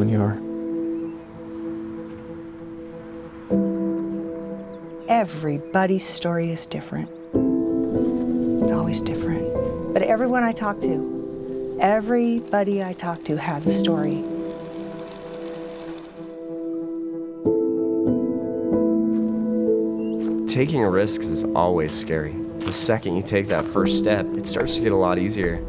when you are. Everybody's story is different. It's always different. But everybody I talk to has a story. Taking risks is always scary. The second you take that first step, it starts to get a lot easier.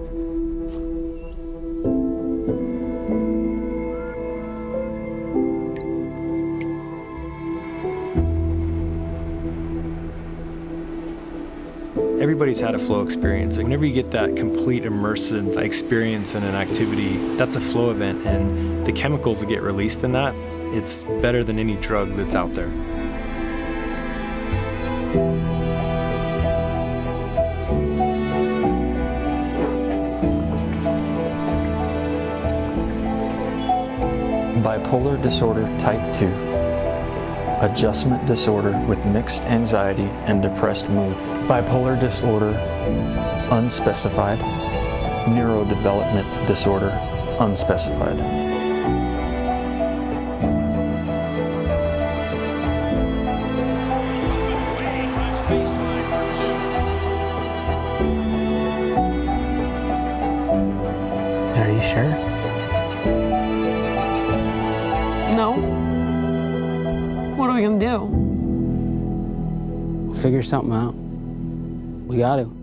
Everybody's had a flow experience. Whenever you get that complete immersive experience in an activity, that's a flow event, and the chemicals that get released in that, it's better than any drug that's out there. Bipolar disorder type 2. Adjustment disorder with mixed anxiety and depressed mood. Bipolar disorder, unspecified. Neurodevelopment disorder, unspecified. Are you sure? No. What are we gonna do? We'll figure something out. We got to.